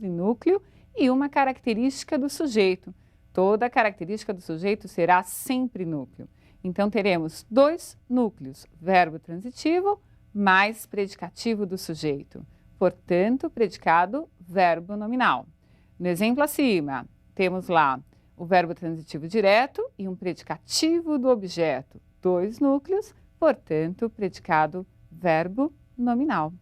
sempre núcleo e uma característica do sujeito. Toda característica do sujeito será sempre núcleo. Então, teremos dois núcleos, verbo transitivo mais predicativo do sujeito. Portanto, predicado verbo nominal. No exemplo acima, temos lá o verbo transitivo direto e um predicativo do objeto. Dois núcleos, portanto, predicado verbo nominal.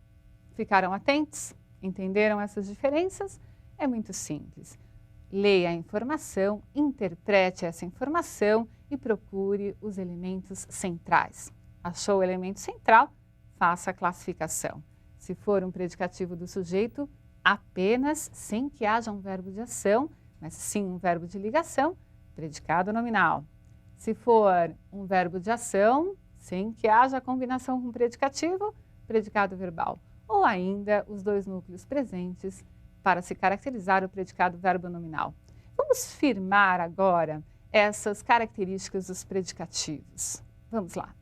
Ficaram atentos? Entenderam essas diferenças? É muito simples. Leia a informação, interprete essa informação e procure os elementos centrais. Achou o elemento central? Faça a classificação. Se for um predicativo do sujeito, apenas sem que haja um verbo de ação, mas sim um verbo de ligação, predicado nominal. Se for um verbo de ação, sem que haja combinação com predicativo, predicado verbal. Ou ainda os dois núcleos presentes para se caracterizar o predicado verbo nominal. Vamos firmar agora essas características dos predicativos. Vamos lá.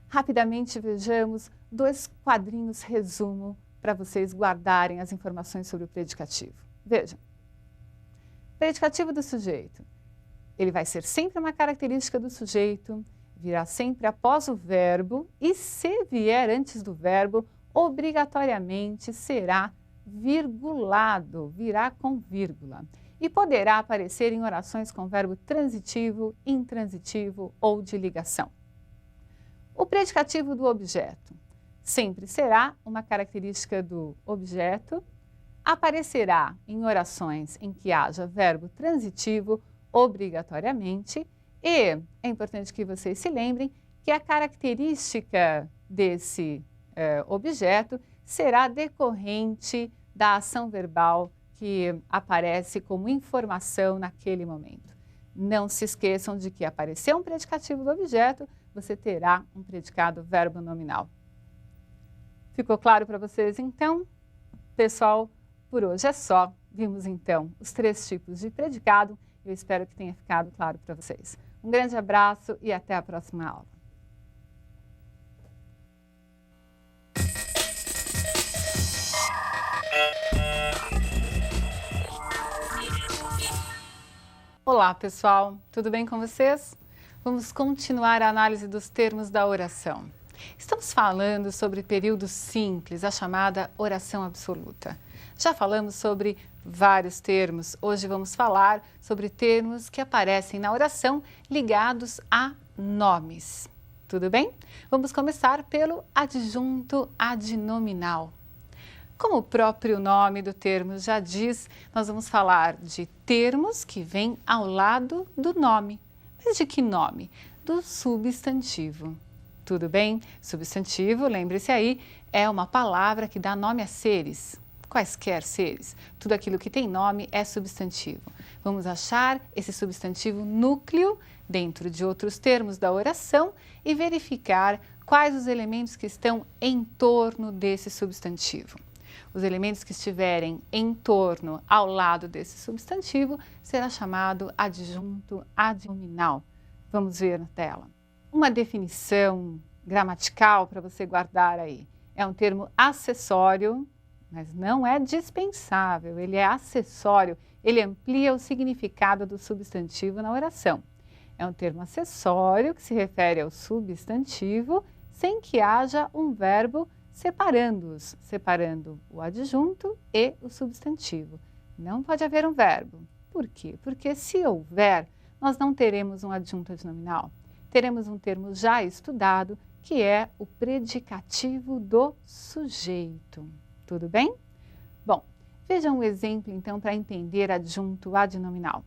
Rapidamente vejamos dois quadrinhos resumo para vocês guardarem as informações sobre o predicativo. Vejam. Predicativo do sujeito. Ele vai ser sempre uma característica do sujeito, virá sempre após o verbo e, se vier antes do verbo, obrigatoriamente será virgulado, virá com vírgula. E poderá aparecer em orações com verbo transitivo, intransitivo ou de ligação. O predicativo do objeto sempre será uma característica do objeto, aparecerá em orações em que haja verbo transitivo obrigatoriamente e é importante que vocês se lembrem que a característica desse objeto será decorrente da ação verbal que aparece como informação naquele momento. Não se esqueçam de que apareceu um predicativo do objeto, você terá um predicado verbo nominal. Ficou claro para vocês então? Pessoal, por hoje é só. Vimos então os três tipos de predicado. Eu espero que tenha ficado claro para vocês. Um grande abraço e até a próxima aula. Olá, pessoal. Tudo bem com vocês? Vamos continuar a análise dos termos da oração. Estamos falando sobre período simples, a chamada oração absoluta. Já falamos sobre vários termos. Hoje vamos falar sobre termos que aparecem na oração ligados a nomes. Tudo bem? Vamos começar pelo adjunto adnominal. Como o próprio nome do termo já diz, nós vamos falar de termos que vêm ao lado do nome. Mas de que nome? Do substantivo. Tudo bem? Substantivo, lembre-se aí, é uma palavra que dá nome a seres, quaisquer seres. Tudo aquilo que tem nome é substantivo. Vamos achar esse substantivo núcleo dentro de outros termos da oração e verificar quais os elementos que estão em torno desse substantivo. Os elementos que estiverem em torno, ao lado desse substantivo, será chamado adjunto adnominal. Vamos ver na tela. Uma definição gramatical para você guardar aí. É um termo acessório, mas não é dispensável, ele é acessório, ele amplia o significado do substantivo na oração. É um termo acessório que se refere ao substantivo sem que haja um verbo separando-os, separando o adjunto e o substantivo. Não pode haver um verbo. Por quê? Porque se houver, nós não teremos um adjunto adnominal. Teremos um termo já estudado, que é o predicativo do sujeito. Tudo bem? Bom, vejam um exemplo então para entender adjunto adnominal.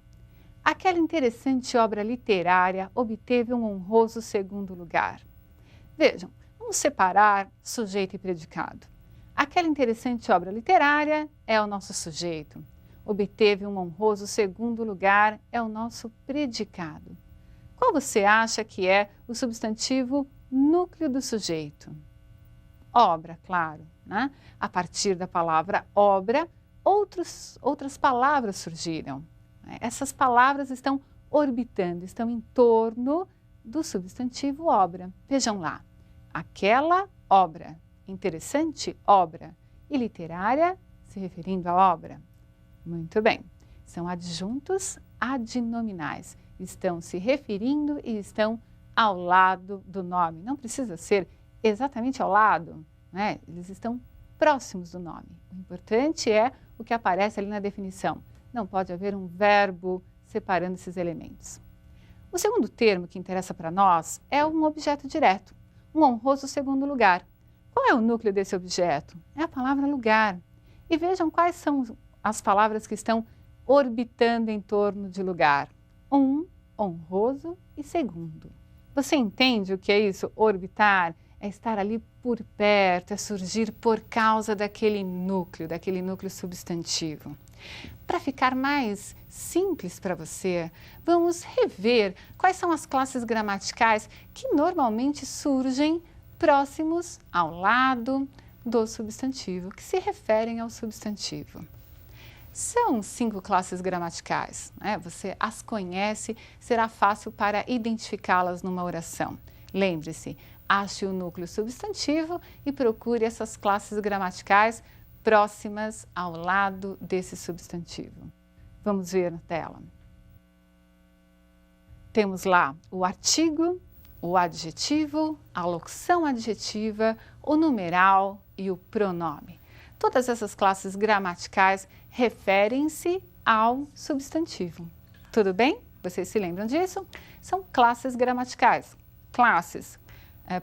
Aquela interessante obra literária obteve um honroso segundo lugar. Vejam, vamos separar sujeito e predicado. Aquela interessante obra literária é o nosso sujeito. Obteve um honroso segundo lugar é o nosso predicado. Qual você acha que é o substantivo núcleo do sujeito? Obra, claro, né? A partir da palavra obra, outras palavras surgiram. Essas palavras estão orbitando, estão em torno do substantivo obra. Vejam lá, aquela obra, interessante obra, e literária, se referindo à obra. Muito bem. São adjuntos adnominais. Estão se referindo e estão ao lado do nome. Não precisa ser exatamente ao lado, né? Eles estão próximos do nome. O importante é o que aparece ali na definição. Não pode haver um verbo separando esses elementos. O segundo termo que interessa para nós é um objeto direto, um honroso segundo lugar. Qual é o núcleo desse objeto? É a palavra lugar. E vejam quais são as palavras que estão orbitando em torno de lugar. Um, honroso e segundo. Você entende o que é isso? Orbitar é estar ali por perto, é surgir por causa daquele núcleo substantivo. Para ficar mais simples para você, vamos rever quais são as classes gramaticais que normalmente surgem próximos ao lado do substantivo, que se referem ao substantivo. São 5 classes gramaticais, né? Você as conhece, será fácil para identificá-las numa oração. Lembre-se, ache o núcleo substantivo e procure essas classes gramaticais próximas ao lado desse substantivo. Vamos ver na tela. Temos lá o artigo, o adjetivo, a locução adjetiva, o numeral e o pronome. Todas essas classes gramaticais referem-se ao substantivo. Tudo bem? Vocês se lembram disso? São classes gramaticais. Classes,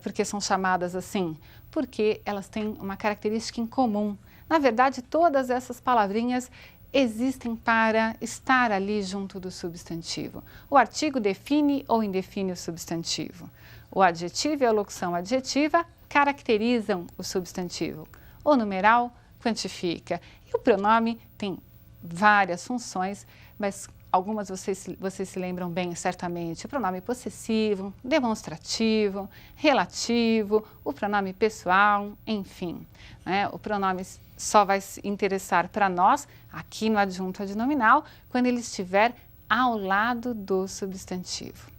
porque são chamadas assim? Porque elas têm uma característica em comum. Na verdade, todas essas palavrinhas existem para estar ali junto do substantivo. O artigo define ou indefine o substantivo. O adjetivo e a locução adjetiva caracterizam o substantivo. O numeral quantifica. E o pronome tem várias funções, mas algumas vocês se lembram bem, certamente. O pronome possessivo, demonstrativo, relativo, o pronome pessoal, enfim. Né? O pronome só vai se interessar para nós, aqui no adjunto adnominal, quando ele estiver ao lado do substantivo.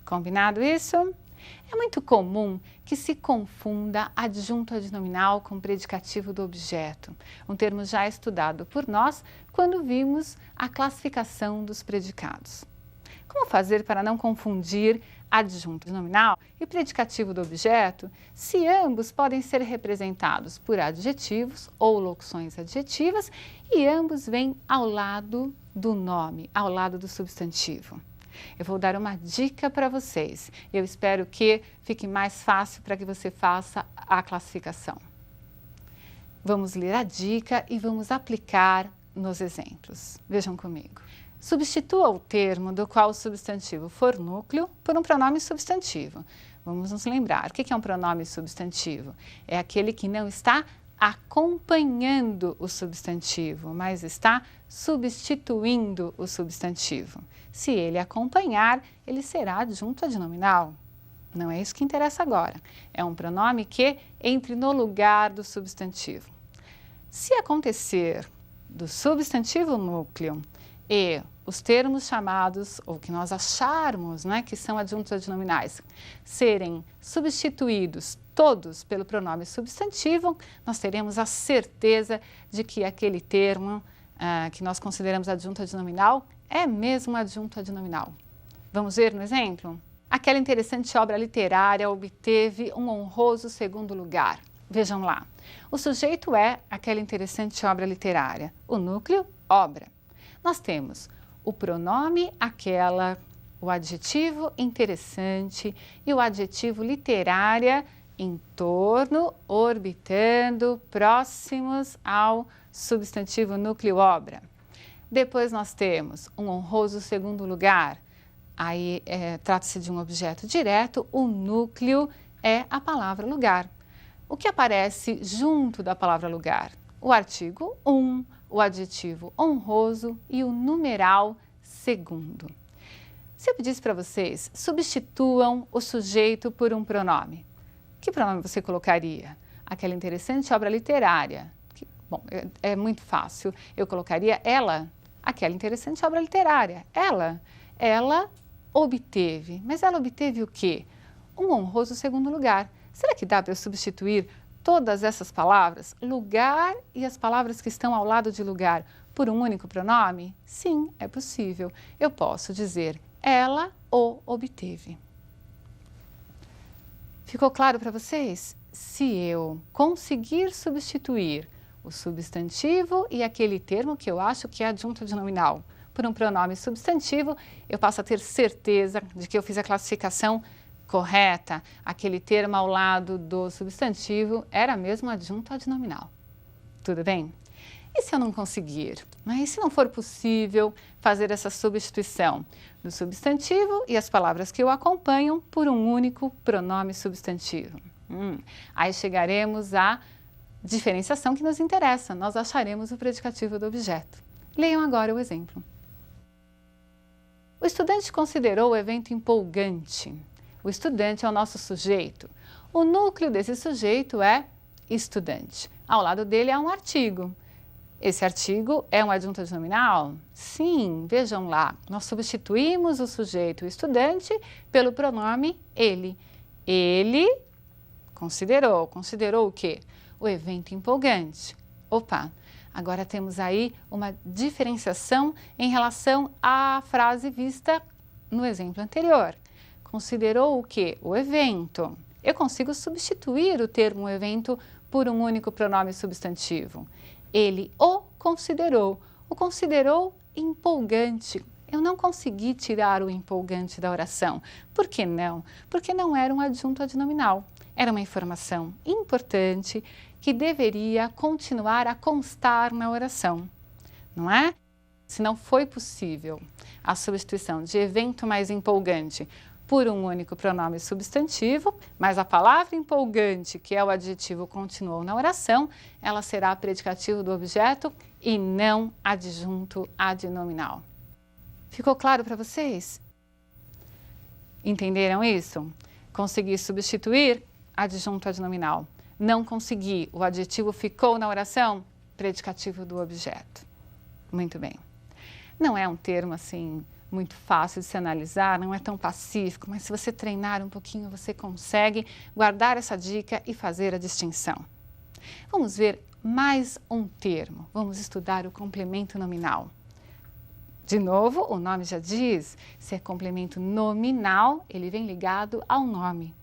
Combinado isso? É muito comum que se confunda adjunto adnominal com predicativo do objeto, um termo já estudado por nós quando vimos a classificação dos predicados. Como fazer para não confundir adjunto adnominal e predicativo do objeto se ambos podem ser representados por adjetivos ou locuções adjetivas e ambos vêm ao lado do nome, ao lado do substantivo? Eu vou dar uma dica para vocês. Eu espero que fique mais fácil para que você faça a classificação. Vamos ler a dica e vamos aplicar nos exemplos. Vejam comigo. Substitua o termo do qual o substantivo for núcleo por um pronome substantivo. Vamos nos lembrar. O que é um pronome substantivo? É aquele que não está acompanhando o substantivo, mas está substituindo o substantivo. Se ele acompanhar, ele será adjunto adnominal. Não é isso que interessa agora. É um pronome que entre no lugar do substantivo. Se acontecer do substantivo núcleo e os termos chamados, ou que nós acharmos, né, que são adjuntos adnominais, serem substituídos todos pelo pronome substantivo, nós teremos a certeza de que aquele termo que nós consideramos adjunto adnominal é mesmo adjunto adnominal. Vamos ver no exemplo? Aquela interessante obra literária obteve um honroso segundo lugar. Vejam lá. O sujeito é aquela interessante obra literária. O núcleo, obra. Nós temos o pronome, aquela, o adjetivo interessante e o adjetivo literária em torno, orbitando, próximos ao substantivo núcleo obra. Depois nós temos um honroso segundo lugar. Aí trata-se de um objeto direto, o núcleo é a palavra lugar. O que aparece junto da palavra lugar? O artigo o adjetivo honroso e o numeral segundo. Se eu pedisse para vocês, substituam o sujeito por um pronome. Que pronome você colocaria? Aquela interessante obra literária. Bom, é muito fácil. Eu colocaria ela, aquela interessante obra literária. Ela obteve. Mas ela obteve o quê? Um honroso segundo lugar. Será que dá para eu substituir todas essas palavras, lugar e as palavras que estão ao lado de lugar, por um único pronome? Sim, é possível. Eu posso dizer ela o obteve. Ficou claro para vocês? Se eu conseguir substituir o substantivo e aquele termo que eu acho que é adjunto adnominal por um pronome substantivo, eu passo a ter certeza de que eu fiz a classificação correta. Aquele termo ao lado do substantivo era mesmo adjunto adnominal. Tudo bem? E se eu não conseguir? E se não for possível fazer essa substituição do substantivo e as palavras que o acompanham por um único pronome substantivo? Aí chegaremos à diferenciação que nos interessa. Nós acharemos o predicativo do objeto. Leiam agora o exemplo. O estudante considerou o evento empolgante. O estudante é o nosso sujeito. O núcleo desse sujeito é estudante. Ao lado dele há um artigo. Esse artigo é um adjunto adnominal? Sim, vejam lá. Nós substituímos o sujeito o estudante pelo pronome ele. Ele considerou o quê? O evento empolgante. Opa! Agora temos aí uma diferenciação em relação à frase vista no exemplo anterior. Considerou o quê? O evento. Eu consigo substituir o termo evento por um único pronome substantivo. Ele o considerou empolgante. Eu não consegui tirar o empolgante da oração. Por que não? Porque não era um adjunto adnominal. Era uma informação importante que deveria continuar a constar na oração, não é? Se não foi possível a substituição de evento mais empolgante por um único pronome substantivo, mas a palavra empolgante, que é o adjetivo, continuou na oração, ela será predicativo do objeto e não adjunto adnominal. Ficou claro para vocês? Entenderam isso? Consegui substituir adjunto adnominal. Não consegui, o adjetivo ficou na oração, predicativo do objeto. Muito bem. Não é um termo assim muito fácil de se analisar, não é tão pacífico, mas se você treinar um pouquinho, você consegue guardar essa dica e fazer a distinção. Vamos ver mais um termo. Vamos estudar o complemento nominal. De novo, o nome já diz, se é complemento nominal, ele vem ligado ao nome.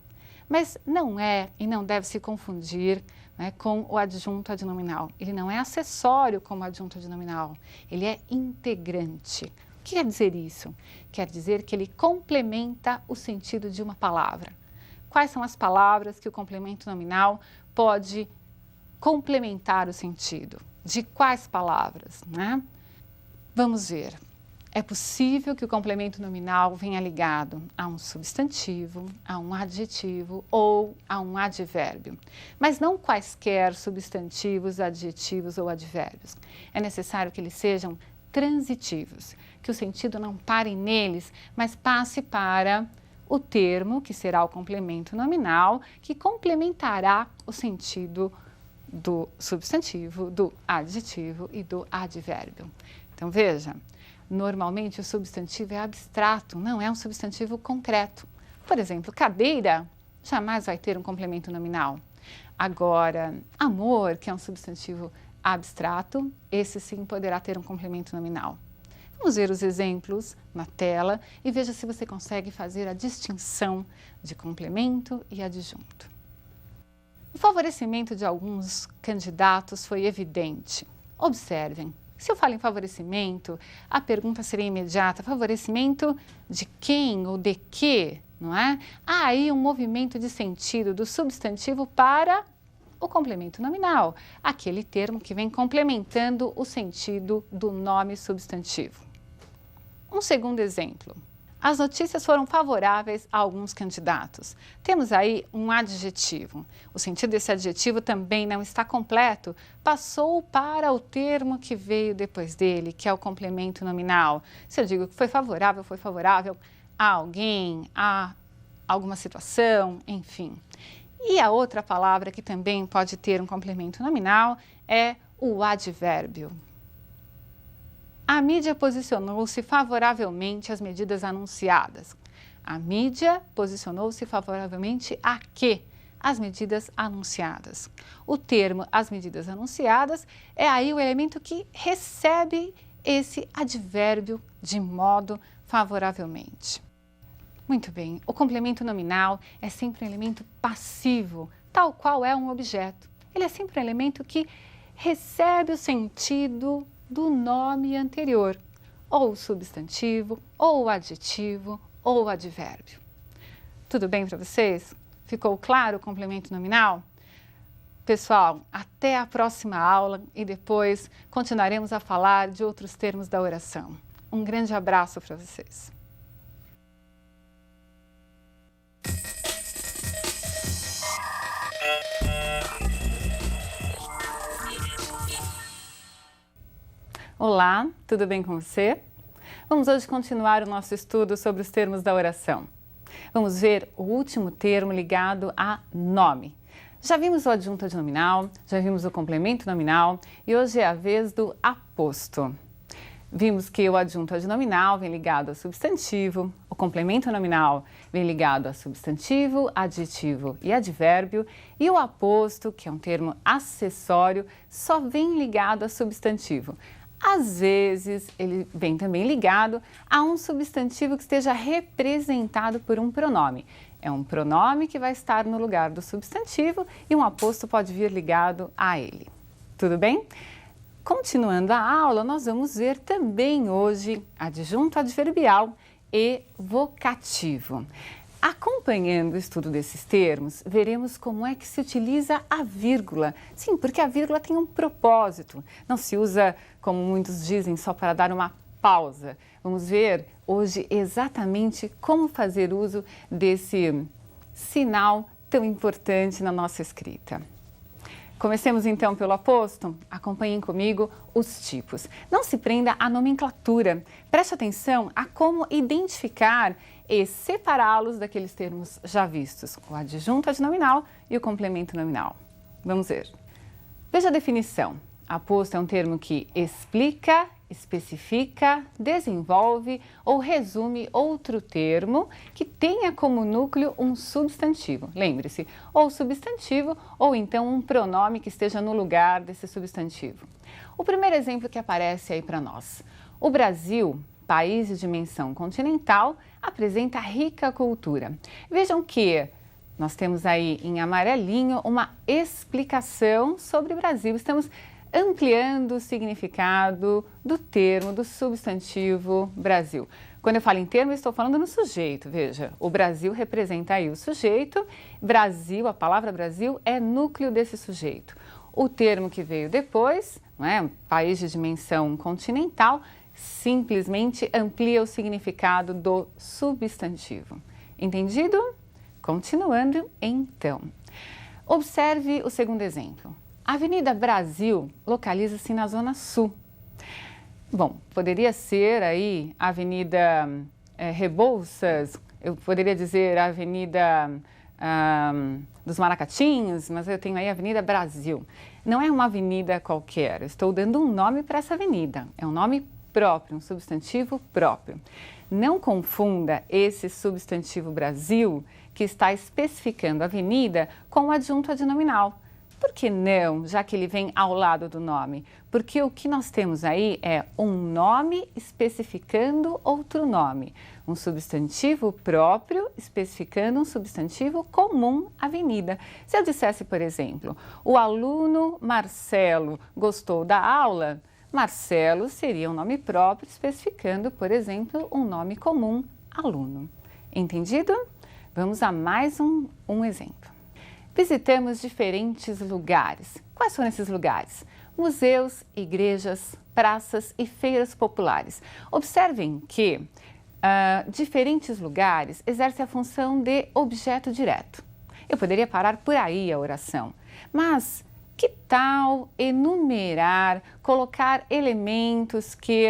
Mas não é e não deve se confundir, né, com o adjunto adnominal. Ele não é acessório como adjunto adnominal, ele é integrante. O que quer dizer isso? Quer dizer que ele complementa o sentido de uma palavra. Quais são as palavras que o complemento nominal pode complementar o sentido? De quais palavras, né? Vamos ver. É possível que o complemento nominal venha ligado a um substantivo, a um adjetivo ou a um advérbio, mas não quaisquer substantivos, adjetivos ou advérbios. É necessário que eles sejam transitivos, que o sentido não pare neles, mas passe para o termo, que será o complemento nominal, que complementará o sentido do substantivo, do adjetivo e do advérbio. Então, veja. Normalmente o substantivo é abstrato, não é um substantivo concreto. Por exemplo, cadeira jamais vai ter um complemento nominal. Agora, amor, que é um substantivo abstrato, esse sim poderá ter um complemento nominal. Vamos ver os exemplos na tela e veja se você consegue fazer a distinção de complemento e adjunto. O favorecimento de alguns candidatos foi evidente. Observem. Se eu falo em favorecimento, a pergunta seria imediata, favorecimento de quem ou de que, não é? Há aí um movimento de sentido do substantivo para o complemento nominal, aquele termo que vem complementando o sentido do nome substantivo. Um segundo exemplo. As notícias foram favoráveis a alguns candidatos. Temos aí um adjetivo. O sentido desse adjetivo também não está completo. Passou para o termo que veio depois dele, que é o complemento nominal. Se eu digo que foi favorável a alguém, a alguma situação, enfim. E a outra palavra que também pode ter um complemento nominal é o advérbio. A mídia posicionou-se favoravelmente às medidas anunciadas. A mídia posicionou-se favoravelmente a quê? as medidas anunciadas. O termo as medidas anunciadas é aí o elemento que recebe esse advérbio de modo favoravelmente. Muito bem, o complemento nominal é sempre um elemento passivo, tal qual é um objeto. Ele é sempre um elemento que recebe o sentido do nome anterior, ou o substantivo, ou o adjetivo, ou o advérbio. Tudo bem para vocês? Ficou claro o complemento nominal? Pessoal, até a próxima aula e depois continuaremos a falar de outros termos da oração. Um grande abraço para vocês. Olá, tudo bem com você? Vamos hoje continuar o nosso estudo sobre os termos da oração. Vamos ver o último termo ligado a nome. Já vimos o adjunto adnominal, já vimos o complemento nominal e hoje é a vez do aposto. Vimos que o adjunto adnominal vem ligado a substantivo, o complemento nominal vem ligado a substantivo, adjetivo e advérbio, e o aposto, que é um termo acessório, só vem ligado a substantivo. Às vezes, ele vem também ligado a um substantivo que esteja representado por um pronome. É um pronome que vai estar no lugar do substantivo e um aposto pode vir ligado a ele. Tudo bem? Continuando a aula, nós vamos ver também hoje adjunto adverbial e vocativo. Acompanhando o estudo desses termos, veremos como é que se utiliza a vírgula. Sim, porque a vírgula tem um propósito. Não se usa, como muitos dizem, só para dar uma pausa. Vamos ver hoje exatamente como fazer uso desse sinal tão importante na nossa escrita. Comecemos então pelo aposto? Acompanhem comigo os tipos. Não se prenda à nomenclatura. Preste atenção a como identificar e separá-los daqueles termos já vistos, o adjunto adnominal e o complemento nominal. Vamos ver. Veja a definição. Aposto é um termo que explica, especifica, desenvolve ou resume outro termo que tenha como núcleo um substantivo. Lembre-se, ou substantivo ou então um pronome que esteja no lugar desse substantivo. O primeiro exemplo que aparece aí para nós. O Brasil, país de dimensão continental, apresenta rica cultura. Vejam que nós temos aí em amarelinho uma explicação sobre o Brasil. Estamos ampliando o significado do termo, do substantivo Brasil. Quando eu falo em termo, eu estou falando no sujeito. Veja, o Brasil representa aí o sujeito. Brasil, a palavra Brasil é núcleo desse sujeito. O termo que veio depois, não é? País de dimensão continental, simplesmente amplia o significado do substantivo. Entendido? Continuando, então. Observe o segundo exemplo. A Avenida Brasil localiza-se na Zona Sul. Bom, poderia ser aí a Avenida Rebouças, eu poderia dizer a Avenida dos Maracatinhos, mas eu tenho aí a Avenida Brasil. Não é uma avenida qualquer, eu estou dando um nome para essa avenida, é um nome próprio, um substantivo próprio. Não confunda esse substantivo Brasil, que está especificando a avenida, com o adjunto adnominal. Por que não, já que ele vem ao lado do nome? Porque o que nós temos aí é um nome especificando outro nome. Um substantivo próprio especificando um substantivo comum, avenida. Se eu dissesse, por exemplo, o aluno Marcelo gostou da aula, Marcelo seria um nome próprio especificando, por exemplo, um nome comum, aluno. Entendido? Vamos a mais um exemplo. Visitamos diferentes lugares. Quais são esses lugares? Museus, igrejas, praças e feiras populares. Observem que diferentes lugares exercem a função de objeto direto. Eu poderia parar por aí a oração, mas que tal enumerar, colocar elementos que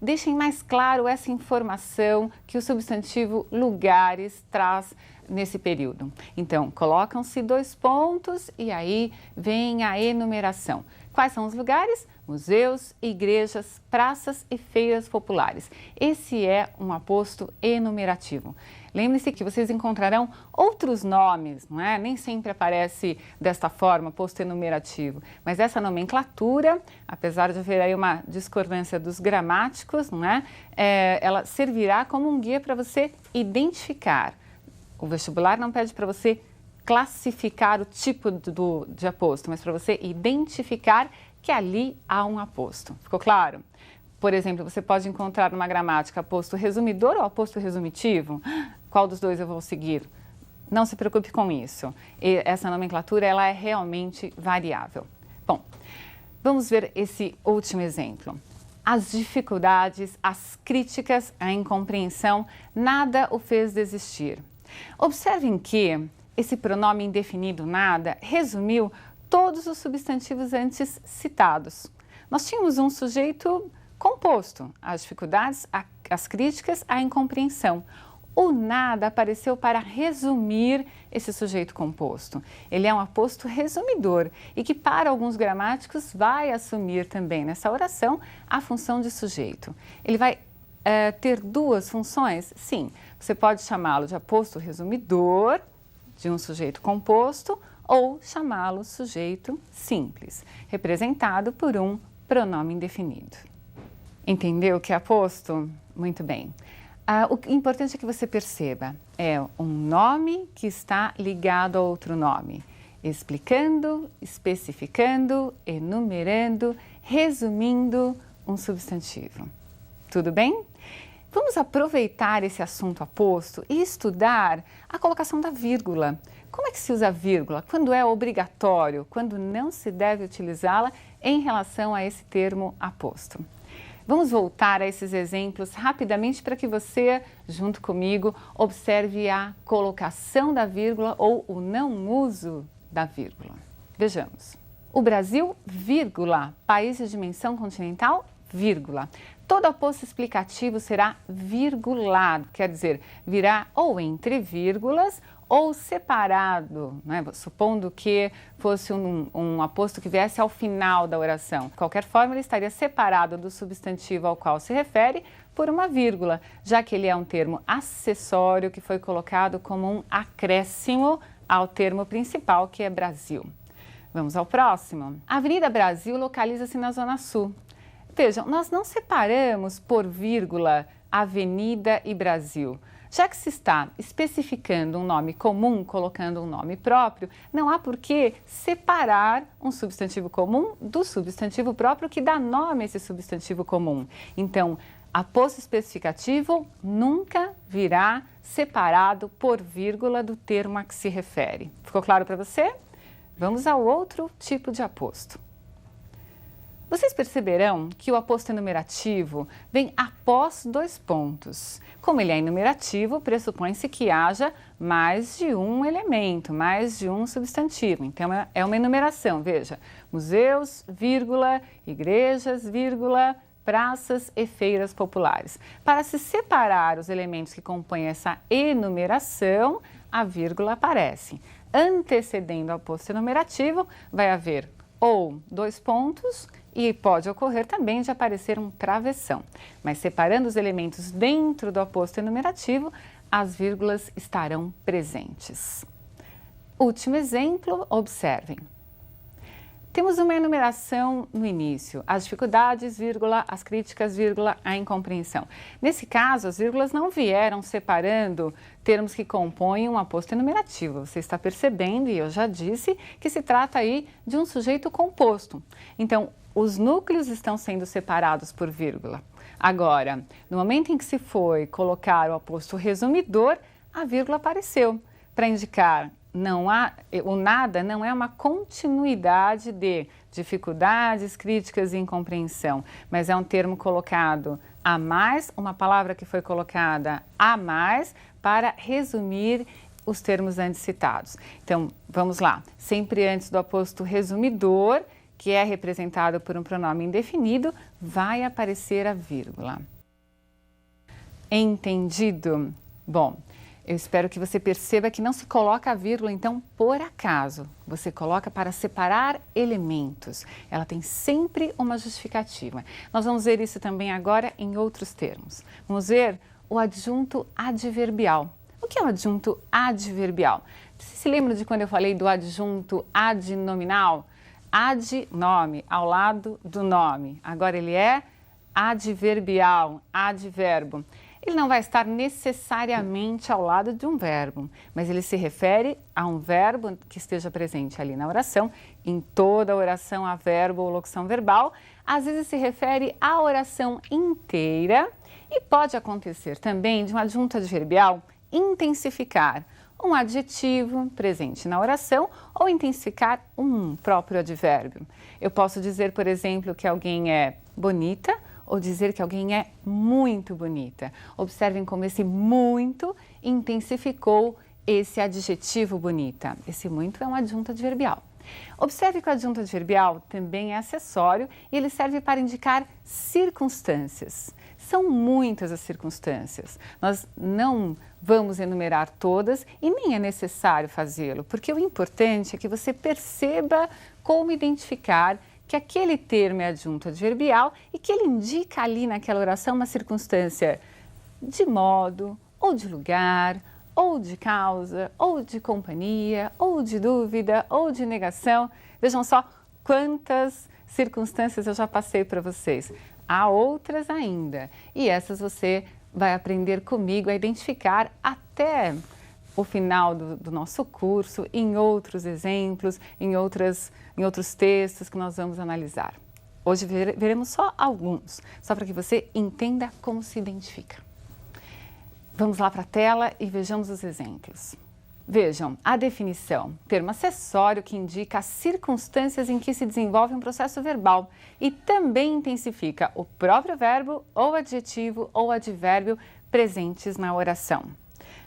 deixem mais claro essa informação que o substantivo lugares traz nesse período. Então, colocam-se 2 pontos e aí vem a enumeração. Quais são os lugares? Museus, igrejas, praças e feiras populares. Esse é um aposto enumerativo. Lembre-se que vocês encontrarão outros nomes, não é? Nem sempre aparece desta forma, aposto enumerativo. Mas essa nomenclatura, apesar de haver aí uma discordância dos gramáticos, não é? Ela servirá como um guia para você identificar. O vestibular não pede para você classificar o tipo de aposto, mas para você identificar que ali há um aposto. Ficou claro? Por exemplo, você pode encontrar numa gramática aposto resumidor ou aposto resumitivo. Qual dos dois eu vou seguir? Não se preocupe com isso. Essa nomenclatura ela é realmente variável. Bom, vamos ver esse último exemplo. As dificuldades, as críticas, a incompreensão, nada o fez desistir. Observem que esse pronome indefinido nada resumiu todos os substantivos antes citados. Nós tínhamos um sujeito composto, as dificuldades, as críticas, a incompreensão. O nada apareceu para resumir esse sujeito composto. Ele é um aposto resumidor e que para alguns gramáticos vai assumir também nessa oração a função de sujeito. Ele vai ter 2 funções? Sim, você pode chamá-lo de aposto resumidor de um sujeito composto ou chamá-lo sujeito simples, representado por um pronome indefinido. Entendeu o que é aposto? Muito bem. O importante é que você perceba, é um nome que está ligado a outro nome, explicando, especificando, enumerando, resumindo um substantivo. Tudo bem? Vamos aproveitar esse assunto aposto e estudar a colocação da vírgula. Como é que se usa a vírgula? Quando é obrigatório, quando não se deve utilizá-la em relação a esse termo aposto. Vamos voltar a esses exemplos rapidamente para que você, junto comigo, observe a colocação da vírgula ou o não uso da vírgula. Vejamos. O Brasil, vírgula, país de dimensão continental, vírgula. Todo aposto explicativo será virgulado, quer dizer, virá ou entre vírgulas ou separado, né? Supondo que fosse um aposto que viesse ao final da oração. De qualquer forma, ele estaria separado do substantivo ao qual se refere por uma vírgula, já que ele é um termo acessório que foi colocado como um acréscimo ao termo principal, que é Brasil. Vamos ao próximo. A Avenida Brasil localiza-se na Zona Sul. Vejam, nós não separamos por vírgula Avenida e Brasil. Já que se está especificando um nome comum, colocando um nome próprio, não há por que separar um substantivo comum do substantivo próprio que dá nome a esse substantivo comum. Então, aposto especificativo nunca virá separado por vírgula do termo a que se refere. Ficou claro para você? Vamos ao outro tipo de aposto. Vocês perceberão que o aposto enumerativo vem após 2 pontos. Como ele é enumerativo, pressupõe-se que haja mais de um elemento, mais de um substantivo. Então, é uma enumeração, veja, museus, vírgula, igrejas, vírgula, praças e feiras populares. Para se separar os elementos que compõem essa enumeração, a vírgula aparece. Antecedendo o aposto enumerativo, vai haver ou 2 pontos e pode ocorrer também de aparecer um travessão. Mas separando os elementos dentro do aposto enumerativo, as vírgulas estarão presentes. Último exemplo, observem. Temos uma enumeração no início, as dificuldades, vírgula, as críticas, vírgula, a incompreensão. Nesse caso, as vírgulas não vieram separando termos que compõem um aposto enumerativo. Você está percebendo, e eu já disse, que se trata aí de um sujeito composto. Então, os núcleos estão sendo separados por vírgula. Agora, no momento em que se foi colocar o aposto resumidor, a vírgula apareceu para indicar o nada não é uma continuidade de dificuldades, críticas e incompreensão, mas é um termo colocado a mais, uma palavra que foi colocada a mais para resumir os termos antes citados. Então, vamos lá. Sempre antes do aposto resumidor, que é representado por um pronome indefinido, vai aparecer a vírgula. Entendido? Bom, Eu espero que você perceba que não se coloca a vírgula, então, por acaso. Você coloca para separar elementos. Ela tem sempre uma justificativa. Nós vamos ver isso também agora em outros termos. Vamos ver o adjunto adverbial. O que é o adjunto adverbial? Você se lembra de quando eu falei do adjunto adnominal? Ad, nome, ao lado do nome. Agora ele é adverbial, advérbio. Ele não vai estar necessariamente ao lado de um verbo, mas ele se refere a um verbo que esteja presente ali na oração. Em toda oração há verbo ou locução verbal. Às vezes se refere à oração inteira e pode acontecer também de um adjunto adverbial intensificar um adjetivo presente na oração ou intensificar um próprio advérbio. Eu posso dizer, por exemplo, que alguém é bonita ou dizer que alguém é muito bonita. Observem como esse muito intensificou esse adjetivo bonita. Esse muito é um adjunto adverbial. Observe que o adjunto adverbial também é acessório e ele serve para indicar circunstâncias. São muitas as circunstâncias. Nós não vamos enumerar todas e nem é necessário fazê-lo, porque o importante é que você perceba como identificar que aquele termo é adjunto adverbial e que ele indica ali naquela oração uma circunstância de modo, ou de lugar, ou de causa, ou de companhia, ou de dúvida, ou de negação. Vejam só quantas circunstâncias eu já passei para vocês. Há outras ainda e essas você vai aprender comigo a identificar até o final do nosso curso, em outros exemplos, em outros textos que nós vamos analisar. Hoje veremos só alguns, só para que você entenda como se identifica. Vamos lá para a tela e vejamos os exemplos. Vejam, a definição, termo acessório que indica as circunstâncias em que se desenvolve um processo verbal e também intensifica o próprio verbo ou adjetivo ou advérbio presentes na oração.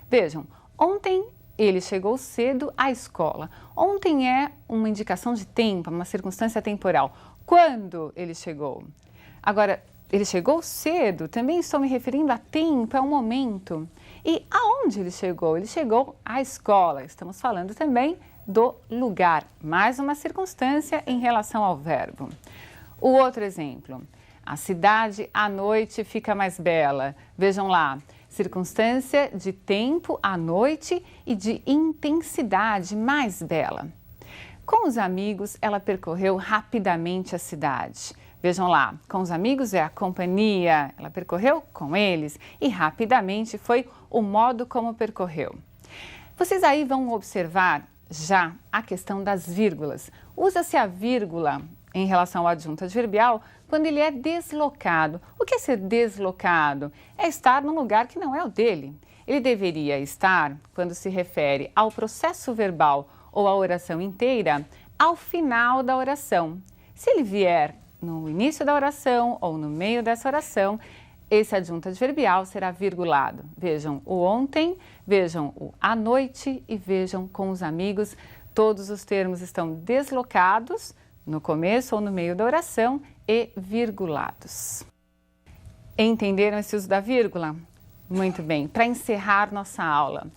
Vejam, ontem ele chegou cedo à escola. Ontem é uma indicação de tempo, uma circunstância temporal. Quando ele chegou? Agora, ele chegou cedo, também estou me referindo a tempo, é um momento. E aonde ele chegou? Ele chegou à escola. Estamos falando também do lugar, mais uma circunstância em relação ao verbo. O outro exemplo, a cidade à noite fica mais bela. Vejam lá, circunstância de tempo à noite e de intensidade mais bela. Com os amigos, ela percorreu rapidamente a cidade. Vejam lá, com os amigos é a companhia, ela percorreu com eles e rapidamente foi o modo como percorreu. Vocês aí vão observar já a questão das vírgulas. Usa-se a vírgula em relação ao adjunto adverbial quando ele é deslocado. O que é ser deslocado? É estar num lugar que não é o dele. Ele deveria estar, quando se refere ao processo verbal ou à oração inteira, ao final da oração. Se ele vier no início da oração ou no meio dessa oração, esse adjunto adverbial será virgulado. Vejam o ontem, vejam o à noite e vejam com os amigos. Todos os termos estão deslocados no começo ou no meio da oração e virgulados. Entenderam esse uso da vírgula? Muito bem. Para encerrar nossa aula,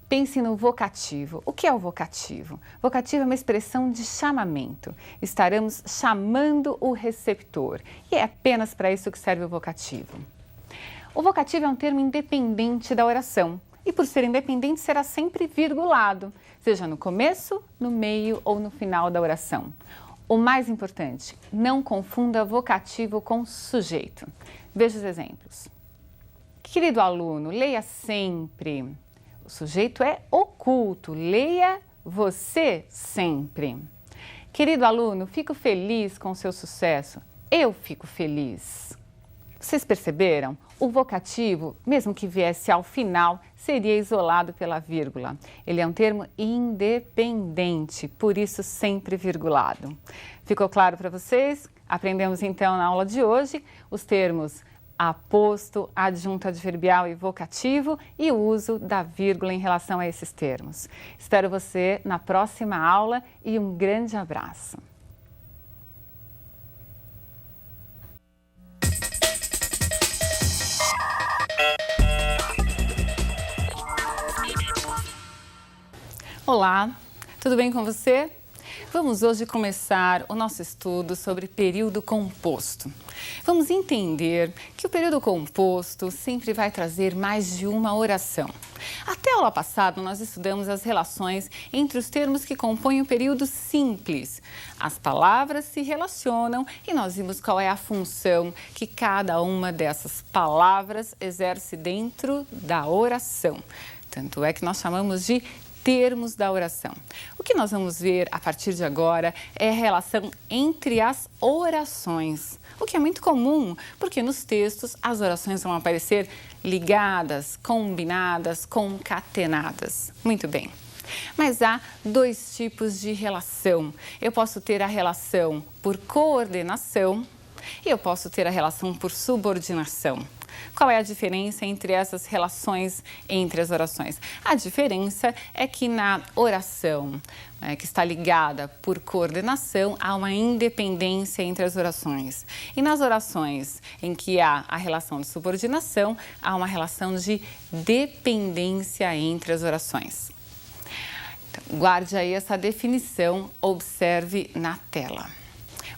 pense no vocativo. O que é o vocativo? Vocativo é uma expressão de chamamento. Estaremos chamando o receptor e é apenas para isso que serve o vocativo. O vocativo é um termo independente da oração e, por ser independente, será sempre virgulado, seja no começo, no meio ou no final da oração. O mais importante, não confunda vocativo com sujeito. Veja os exemplos. Querido aluno, leia sempre. O sujeito é oculto, leia você sempre. Querido aluno, fico feliz com o seu sucesso. Eu fico feliz. Vocês perceberam? O vocativo, mesmo que viesse ao final, seria isolado pela vírgula. Ele é um termo independente, por isso sempre virgulado. Ficou claro para vocês? Aprendemos então na aula de hoje os termos aposto, adjunto adverbial e vocativo e o uso da vírgula em relação a esses termos. Espero você na próxima aula e um grande abraço. Olá, tudo bem com você? Vamos hoje começar o nosso estudo sobre período composto. Vamos entender que o período composto sempre vai trazer mais de uma oração. Até a aula passada, nós estudamos as relações entre os termos que compõem o período simples. As palavras se relacionam e nós vimos qual é a função que cada uma dessas palavras exerce dentro da oração. Tanto é que nós chamamos de termos da oração. O que nós vamos ver a partir de agora é a relação entre as orações, o que é muito comum, porque nos textos as orações vão aparecer ligadas, combinadas, concatenadas. Muito bem. Mas há dois tipos de relação. Eu posso ter a relação por coordenação e eu posso ter a relação por subordinação. Qual é a diferença entre essas relações entre as orações? A diferença é que na oração, que está ligada por coordenação, há uma independência entre as orações. E nas orações em que há a relação de subordinação, há uma relação de dependência entre as orações. Então, guarde aí essa definição, observe na tela.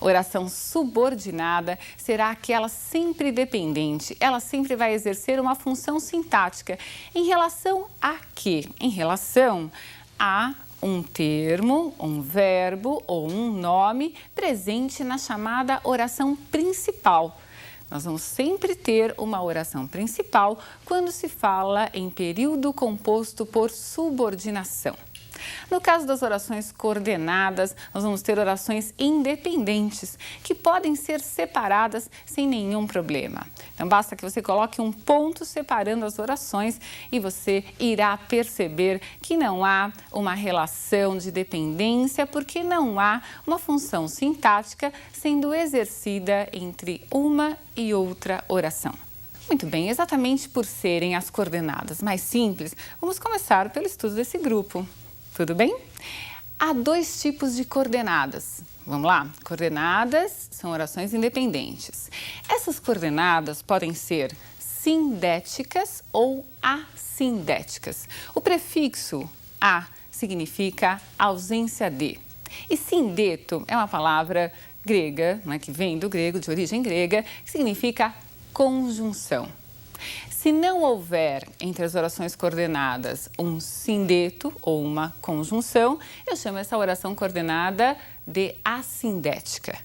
Oração subordinada será aquela sempre dependente, ela sempre vai exercer uma função sintática. Em relação a quê? Em relação a um termo, um verbo ou um nome presente na chamada oração principal. Nós vamos sempre ter uma oração principal quando se fala em período composto por subordinação. No caso das orações coordenadas, nós vamos ter orações independentes, que podem ser separadas sem nenhum problema. Então, basta que você coloque um ponto separando as orações e você irá perceber que não há uma relação de dependência, porque não há uma função sintática sendo exercida entre uma e outra oração. Muito bem, exatamente por serem as coordenadas mais simples, vamos começar pelo estudo desse grupo. Tudo bem? Há dois tipos de coordenadas. Vamos lá? Coordenadas são orações independentes. Essas coordenadas podem ser sindéticas ou assindéticas. O prefixo a significa ausência de. E sindeto é uma palavra grega, que vem do grego, de origem grega, que significa conjunção. Se não houver entre as orações coordenadas um sindeto ou uma conjunção, eu chamo essa oração coordenada de assindética.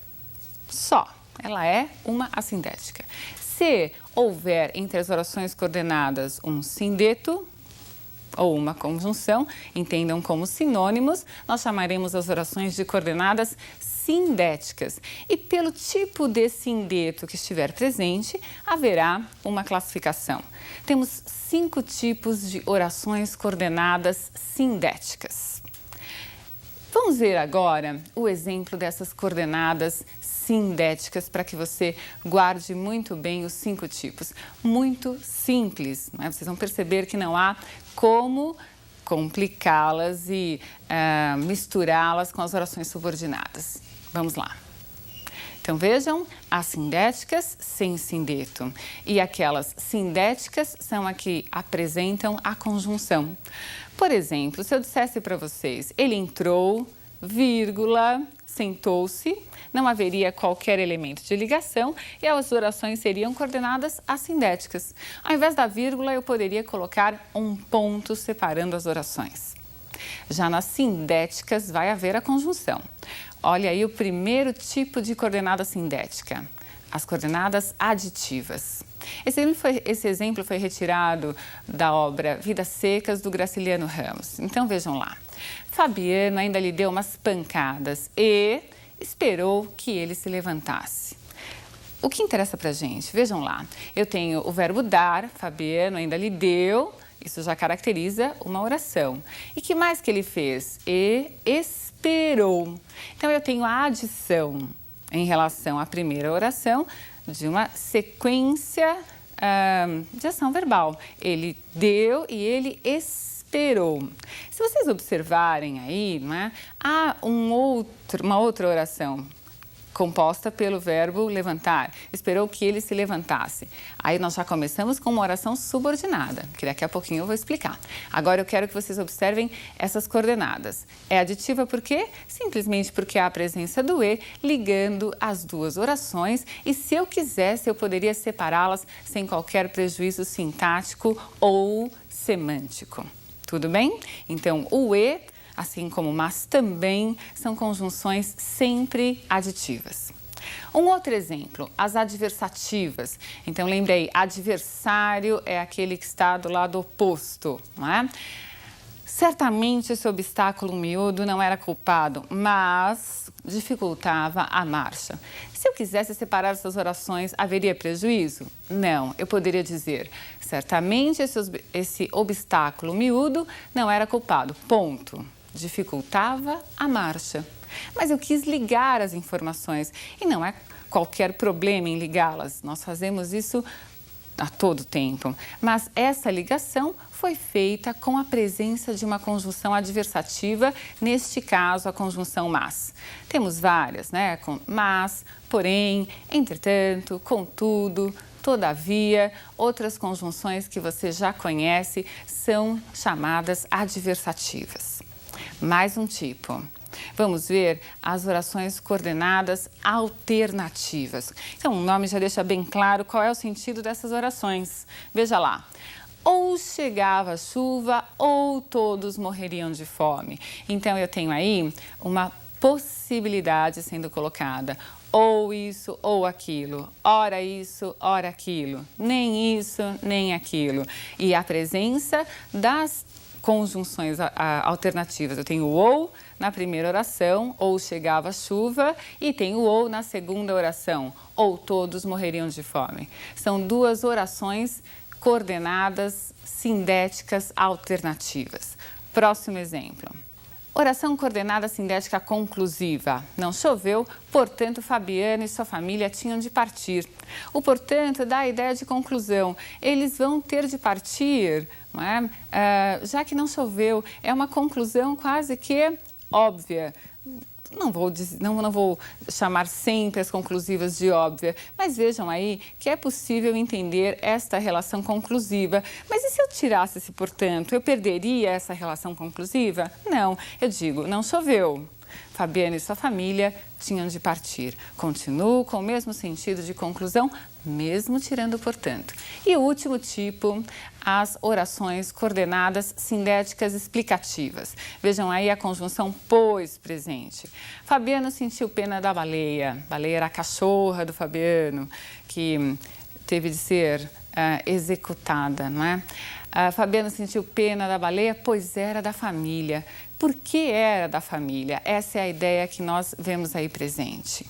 Só, ela é uma assindética. Se houver entre as orações coordenadas um sindeto ou uma conjunção, entendam como sinônimos, nós chamaremos as orações de coordenadas sindéticas. E pelo tipo de sindeto que estiver presente, haverá uma classificação. Temos 5 tipos de orações coordenadas sindéticas. Vamos ver agora o exemplo dessas coordenadas sindéticas para que você guarde muito bem os 5 tipos. Muito simples, Vocês vão perceber que não há como complicá-las e misturá-las com as orações subordinadas. Vamos lá. Então, vejam, as sindéticas sem sindeto e aquelas sindéticas são as que apresentam a conjunção. Por exemplo, se eu dissesse para vocês, ele entrou, vírgula, sentou-se, não haveria qualquer elemento de ligação e as orações seriam coordenadas assindéticas. Ao invés da vírgula, eu poderia colocar um ponto separando as orações. Já nas sindéticas vai haver a conjunção. Olha aí o primeiro tipo de coordenada sindética, as coordenadas aditivas. Esse exemplo foi retirado da obra Vidas Secas, do Graciliano Ramos. Então vejam lá. Fabiano ainda lhe deu umas pancadas e esperou que ele se levantasse. O que interessa pra gente? Vejam lá. Eu tenho o verbo dar, Fabiano ainda lhe deu, isso já caracteriza uma oração. E que mais que ele fez? E esperou. Então, eu tenho a adição em relação à primeira oração de uma sequência de ação verbal. Ele deu e ele esperou. Se vocês observarem aí, há uma outra oração composta pelo verbo levantar. Esperou que ele se levantasse. Aí nós já começamos com uma oração subordinada, que daqui a pouquinho eu vou explicar. Agora eu quero que vocês observem essas coordenadas. É aditiva por quê? Simplesmente porque há a presença do E ligando as duas orações e se eu quisesse eu poderia separá-las sem qualquer prejuízo sintático ou semântico. Tudo bem? Então o E, assim como mas também, são conjunções sempre aditivas. Um outro exemplo, as adversativas. Então, lembrei, adversário é aquele que está do lado oposto, não é? Certamente esse obstáculo miúdo não era culpado, mas dificultava a marcha. Se eu quisesse separar essas orações, haveria prejuízo? Não, eu poderia dizer, certamente esse obstáculo miúdo não era culpado, ponto. Dificultava a marcha. Mas eu quis ligar as informações e não é qualquer problema em ligá-las. Nós fazemos isso a todo tempo. Mas essa ligação foi feita com a presença de uma conjunção adversativa, neste caso a conjunção mas. Temos várias, né? Com mas, porém, entretanto, contudo, todavia, outras conjunções que você já conhece são chamadas adversativas. Mais um tipo. Vamos ver as orações coordenadas alternativas. Então, o nome já deixa bem claro qual é o sentido dessas orações. Veja lá. Ou chegava a chuva ou todos morreriam de fome. Então, eu tenho aí uma possibilidade sendo colocada. Ou isso ou aquilo. Ora isso, ora aquilo. Nem isso, nem aquilo. E a presença das conjunções alternativas. Eu tenho o ou na primeira oração, ou chegava a chuva, e tenho o ou na segunda oração, ou todos morreriam de fome. São duas orações coordenadas sindéticas alternativas. Próximo exemplo. Oração coordenada sindética conclusiva. Não choveu, portanto, Fabiano e sua família tinham de partir. O portanto dá a ideia de conclusão. Eles vão ter de partir, não é? Já que não choveu, é uma conclusão quase que óbvia. Não vou chamar sempre as conclusivas de óbvia, mas vejam aí que é possível entender esta relação conclusiva. Mas e se eu tirasse esse portanto, eu perderia essa relação conclusiva? Não, eu digo, não choveu. Fabiano e sua família tinham de partir. Continuo com o mesmo sentido de conclusão, mesmo tirando o portanto. E o último tipo, as orações coordenadas sindéticas explicativas. Vejam aí a conjunção pois presente. Fabiano sentiu pena da baleia. A baleia era a cachorra do Fabiano, que teve de ser executada, não é? Fabiano sentiu pena da baleia, pois era da família. Por que era da família? Essa é a ideia que nós vemos aí presente.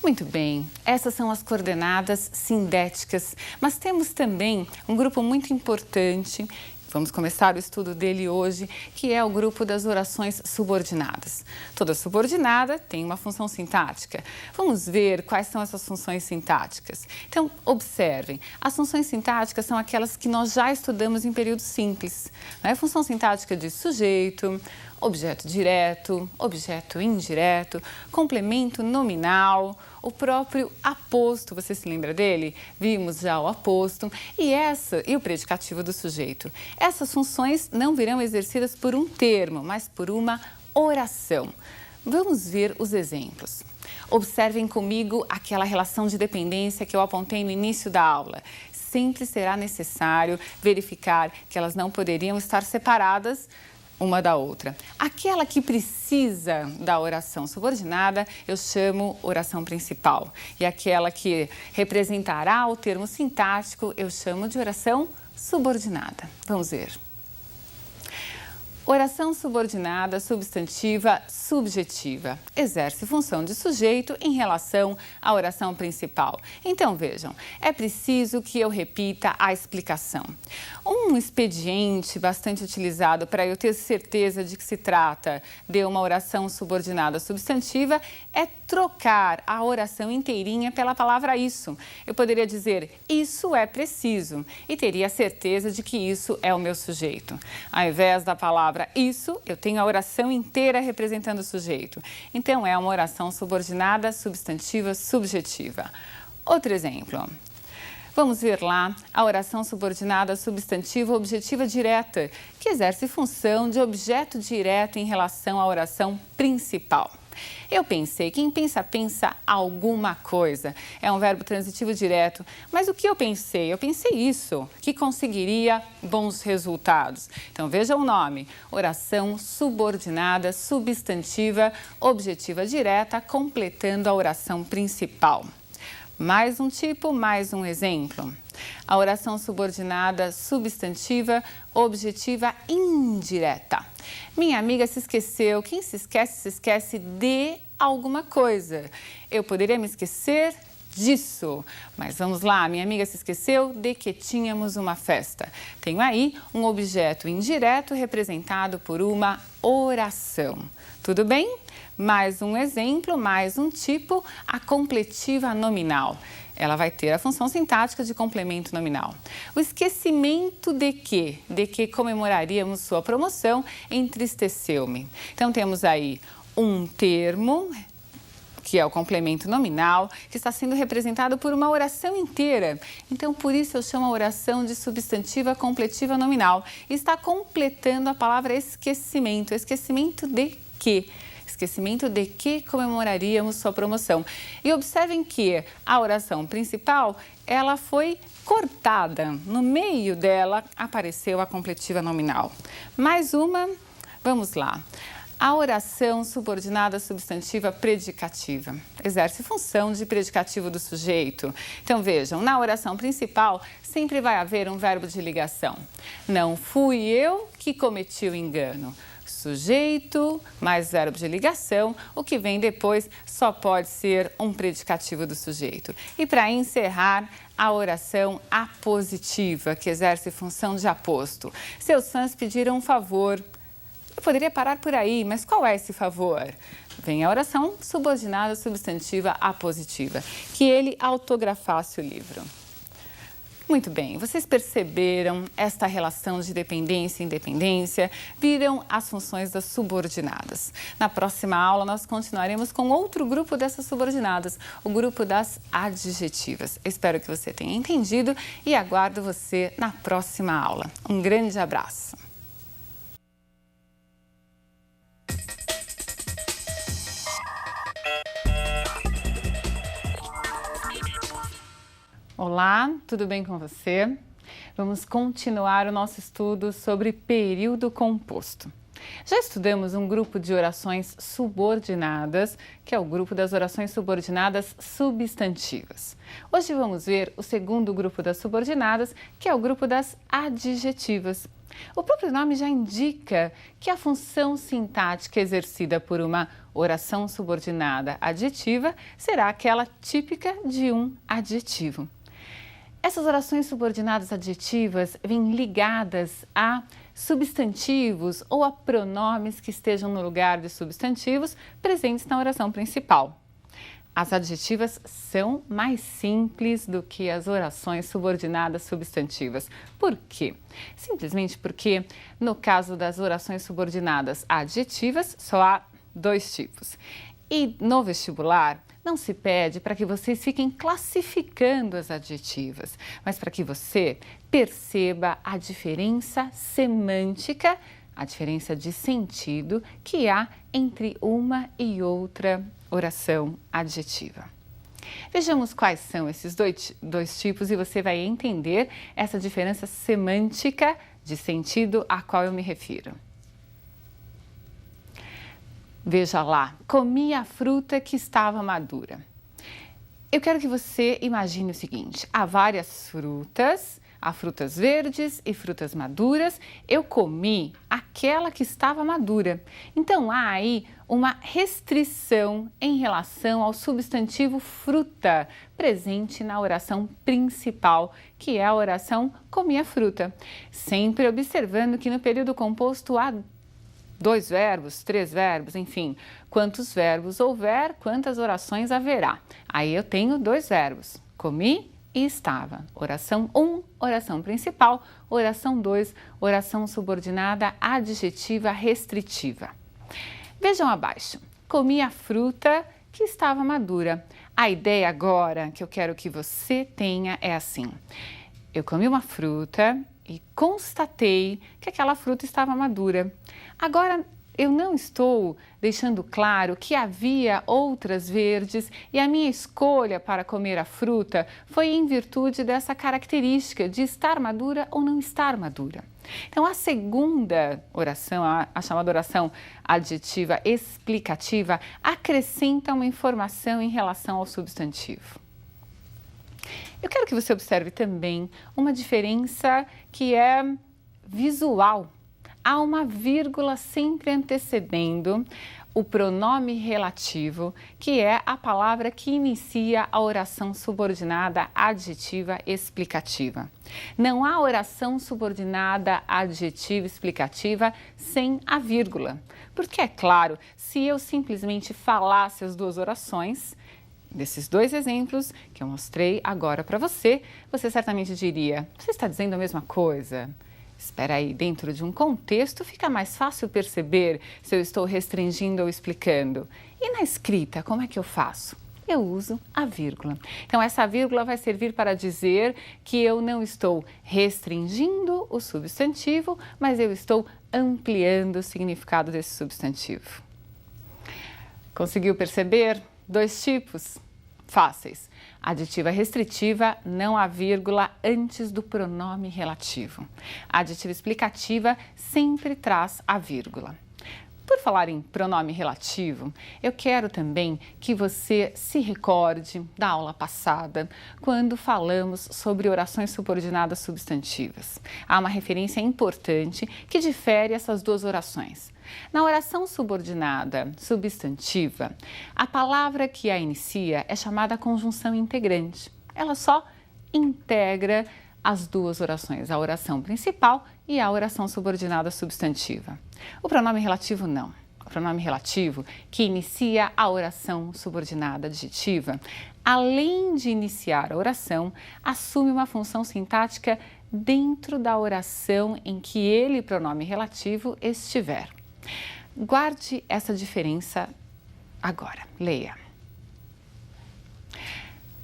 Muito bem, essas são as coordenadas sindéticas, mas temos também um grupo muito importante, vamos começar o estudo dele hoje, que é o grupo das orações subordinadas. Toda subordinada tem uma função sintática. Vamos ver quais são essas funções sintáticas. Então, observem, as funções sintáticas são aquelas que nós já estudamos em período simples. Não é? Função sintática de sujeito, objeto direto, objeto indireto, complemento nominal, o próprio aposto, você se lembra dele? Vimos já o aposto e o predicativo do sujeito. Essas funções não virão exercidas por um termo, mas por uma oração. Vamos ver os exemplos. Observem comigo aquela relação de dependência que eu apontei no início da aula. Sempre será necessário verificar que elas não poderiam estar separadas uma da outra. Aquela que precisa da oração subordinada, eu chamo oração principal. E aquela que representará o termo sintático, eu chamo de oração subordinada. Vamos ver. Oração subordinada, substantiva, subjetiva. Exerce função de sujeito em relação à oração principal. Então, vejam, é preciso que eu repita a explicação. Um expediente bastante utilizado para eu ter certeza de que se trata de uma oração subordinada substantiva é trocar a oração inteirinha pela palavra isso. Eu poderia dizer, isso é preciso, e teria certeza de que isso é o meu sujeito. Ao invés da palavra isso, eu tenho a oração inteira representando o sujeito. Então, é uma oração subordinada substantiva subjetiva. Outro exemplo. Vamos ver lá a oração subordinada substantiva objetiva direta, que exerce função de objeto direto em relação à oração principal. Eu pensei, quem pensa, pensa alguma coisa. É um verbo transitivo direto. Mas o que eu pensei? Eu pensei isso, que conseguiria bons resultados. Então, veja o nome. Oração subordinada substantiva objetiva direta, completando a oração principal. Mais um tipo, mais um exemplo. A oração subordinada substantiva objetiva indireta. Minha amiga se esqueceu. Quem se esquece de alguma coisa. Eu poderia me esquecer disso. Mas vamos lá, minha amiga se esqueceu de que tínhamos uma festa. Tenho aí um objeto indireto representado por uma oração. Tudo bem? Mais um exemplo, mais um tipo, a completiva nominal. Ela vai ter a função sintática de complemento nominal. O esquecimento de que comemoraríamos sua promoção, entristeceu-me. Então, temos aí um termo, que é o complemento nominal, que está sendo representado por uma oração inteira. Então, por isso eu chamo a oração de substantiva completiva nominal. Está completando a palavra esquecimento. Esquecimento de quê? Esquecimento de que comemoraríamos sua promoção. E observem que a oração principal, ela foi cortada. No meio dela apareceu a completiva nominal. Mais uma, vamos lá. A oração subordinada substantiva predicativa exerce função de predicativo do sujeito. Então, vejam, na oração principal sempre vai haver um verbo de ligação. Não fui eu que cometi o engano. Sujeito mais verbo de ligação, o que vem depois só pode ser um predicativo do sujeito. E para encerrar, a oração apositiva, que exerce função de aposto. Seus fãs pediram um favor. Eu poderia parar por aí, mas qual é esse favor? Vem a oração subordinada substantiva apositiva, que ele autografasse o livro. Muito bem, vocês perceberam esta relação de dependência e independência, viram as funções das subordinadas. Na próxima aula, nós continuaremos com outro grupo dessas subordinadas, o grupo das adjetivas. Espero que você tenha entendido e aguardo você na próxima aula. Um grande abraço! Olá, tudo bem com você? Vamos continuar o nosso estudo sobre período composto. Já estudamos um grupo de orações subordinadas, que é o grupo das orações subordinadas substantivas. Hoje vamos ver o segundo grupo das subordinadas, que é o grupo das adjetivas. O próprio nome já indica que a função sintática exercida por uma oração subordinada adjetiva será aquela típica de um adjetivo. Essas orações subordinadas adjetivas vêm ligadas a substantivos ou a pronomes que estejam no lugar de substantivos presentes na oração principal. As adjetivas são mais simples do que as orações subordinadas substantivas. Por quê? Simplesmente porque, no caso das orações subordinadas adjetivas, só há dois tipos. E no vestibular, não se pede para que vocês fiquem classificando as adjetivas, mas para que você perceba a diferença semântica, a diferença de sentido que há entre uma e outra oração adjetiva. Vejamos quais são esses dois tipos e você vai entender essa diferença semântica de sentido a qual eu me refiro. Veja lá, comi a fruta que estava madura. Eu quero que você imagine o seguinte, há várias frutas, Há frutas verdes e frutas maduras. Eu comi aquela que estava madura. Então, há aí uma restrição em relação ao substantivo fruta presente na oração principal, que é a oração comi a fruta. Sempre observando que no período composto há 2 verbos, 3 verbos, enfim, quantos verbos houver, quantas orações haverá. Aí eu tenho 2 verbos, comi e estava. Oração 1, oração principal. Oração 2, oração subordinada adjetiva restritiva. Vejam abaixo, comi a fruta que estava madura. A ideia agora que eu quero que você tenha é assim: eu comi uma fruta e constatei que aquela fruta estava madura. Agora, eu não estou deixando claro que havia outras verdes e a minha escolha para comer a fruta foi em virtude dessa característica de estar madura ou não estar madura. Então, a segunda oração, a chamada oração adjetiva explicativa, acrescenta uma informação em relação ao substantivo. Eu quero que você observe também uma diferença que é visual. Há uma vírgula sempre antecedendo o pronome relativo, que é a palavra que inicia a oração subordinada adjetiva explicativa. Não há oração subordinada adjetiva explicativa sem a vírgula, porque é claro, se eu simplesmente falasse as 2 orações, desses 2 exemplos que eu mostrei agora para você, você certamente diria: você está dizendo a mesma coisa? Espera aí, dentro de um contexto fica mais fácil perceber se eu estou restringindo ou explicando. E na escrita, como é que eu faço? Eu uso a vírgula. Então, essa vírgula vai servir para dizer que eu não estou restringindo o substantivo, mas eu estou ampliando o significado desse substantivo. Conseguiu perceber? 2 tipos fáceis. Aditiva restritiva, não há vírgula antes do pronome relativo. A aditiva explicativa sempre traz a vírgula. Por falar em pronome relativo, eu quero também que você se recorde da aula passada, quando falamos sobre orações subordinadas substantivas. Há uma referência importante que difere essas 2 orações. Na oração subordinada substantiva, a palavra que a inicia é chamada conjunção integrante. Ela só integra as 2 orações, a oração principal e a oração subordinada substantiva. O pronome relativo não. O pronome relativo, que inicia a oração subordinada adjetiva, além de iniciar a oração, assume uma função sintática dentro da oração em que ele, pronome relativo, estiver. Guarde essa diferença agora. Leia.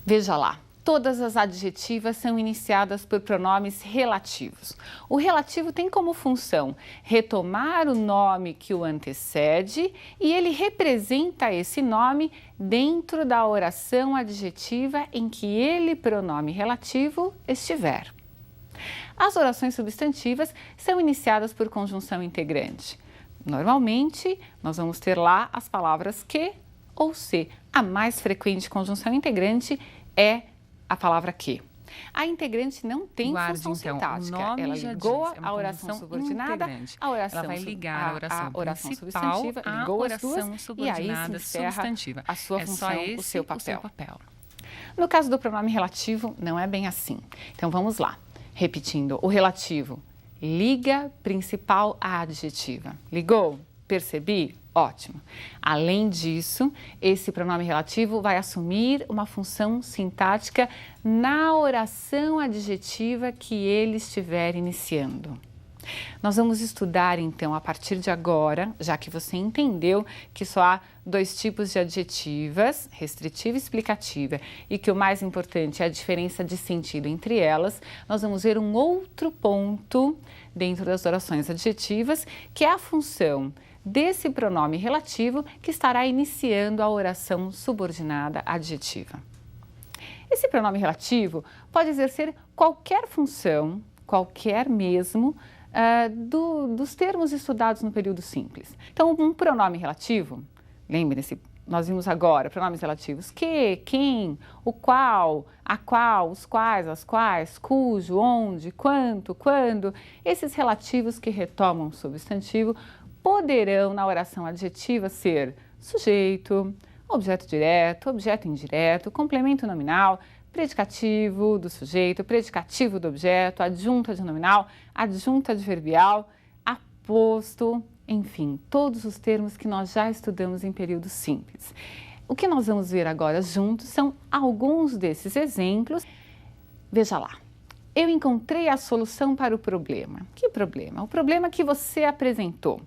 Veja lá. Todas as adjetivas são iniciadas por pronomes relativos. O relativo tem como função retomar o nome que o antecede e ele representa esse nome dentro da oração adjetiva em que ele, pronome relativo, estiver. As orações substantivas são iniciadas por conjunção integrante. Normalmente, nós vamos ter lá as palavras que ou se. A mais frequente conjunção integrante é a palavra que. A integrante não tem função sintática. Ela ligou a oração subordinada, a oração ela vai ligar a oração substantiva, ligou as duas e aí se encerra substantiva. a sua função, o seu papel. No caso do pronome relativo, não é bem assim. Então vamos lá. Repetindo, o relativo liga principal à adjetiva. Ligou? Percebi? Ótimo. Além disso, esse pronome relativo vai assumir uma função sintática na oração adjetiva que ele estiver iniciando. Nós vamos estudar, então, a partir de agora, já que você entendeu que só há 2 tipos de adjetivas, restritiva e explicativa, e que o mais importante é a diferença de sentido entre elas, nós vamos ver um outro ponto dentro das orações adjetivas, que é a função desse pronome relativo que estará iniciando a oração subordinada adjetiva. Esse pronome relativo pode exercer qualquer função, qualquer mesmo, dos termos estudados no período simples. Então, um pronome relativo, lembre-se, nós vimos agora, pronomes relativos, que, quem, o qual, a qual, os quais, as quais, cujo, onde, quanto, quando. Esses relativos que retomam o substantivo poderão, na oração adjetiva, ser sujeito, objeto direto, objeto indireto, complemento nominal, predicativo do sujeito, predicativo do objeto, adjunta de nominal, adjunta adverbial, aposto, enfim, todos os termos que nós já estudamos em período simples. O que nós vamos ver agora juntos são alguns desses exemplos. Veja lá, eu encontrei a solução para o problema. Que problema? O problema que você apresentou.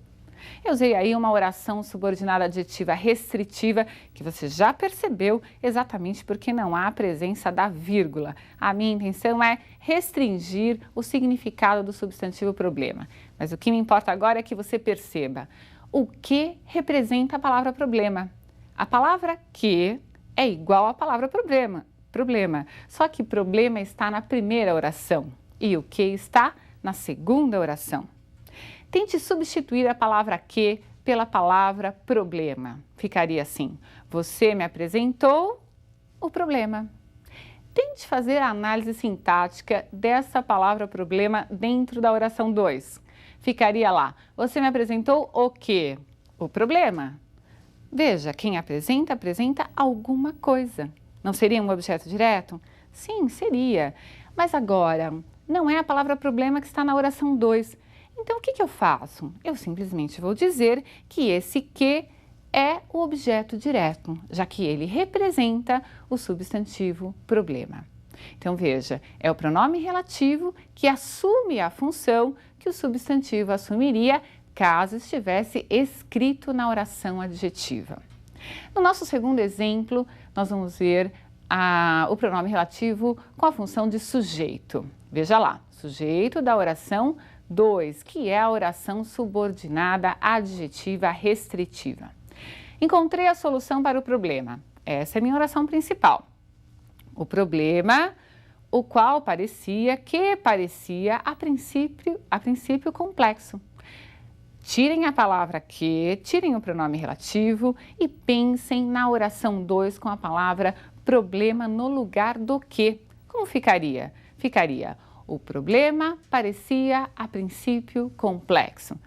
Eu usei aí uma oração subordinada adjetiva restritiva, que você já percebeu exatamente porque não há a presença da vírgula. A minha intenção é restringir o significado do substantivo problema. Mas o que me importa agora é que você perceba o que representa a palavra problema. A palavra que é igual à palavra problema. Só que problema está na primeira oração e o que está na segunda oração. Tente substituir a palavra que pela palavra problema. Ficaria assim: você me apresentou o problema. Tente fazer a análise sintática dessa palavra problema dentro da oração 2. Ficaria lá: você me apresentou o quê? O problema. Veja, quem apresenta alguma coisa. Não seria um objeto direto? Sim, seria. Mas agora, não é a palavra problema que está na oração 2. Então, o que eu faço? Eu simplesmente vou dizer que esse que é o objeto direto, já que ele representa o substantivo problema. Então, veja, é o pronome relativo que assume a função que o substantivo assumiria caso estivesse escrito na oração adjetiva. No nosso segundo exemplo, nós vamos ver o pronome relativo com a função de sujeito. Veja lá, sujeito da oração 2, que é a oração subordinada adjetiva restritiva. Encontrei a solução para o problema. Essa é a minha oração principal. O problema, o qual parecia a princípio complexo. Tirem a palavra que, tirem o pronome relativo e pensem na oração 2 com a palavra problema no lugar do que. Como ficaria? Ficaria: o problema parecia a princípio complexo.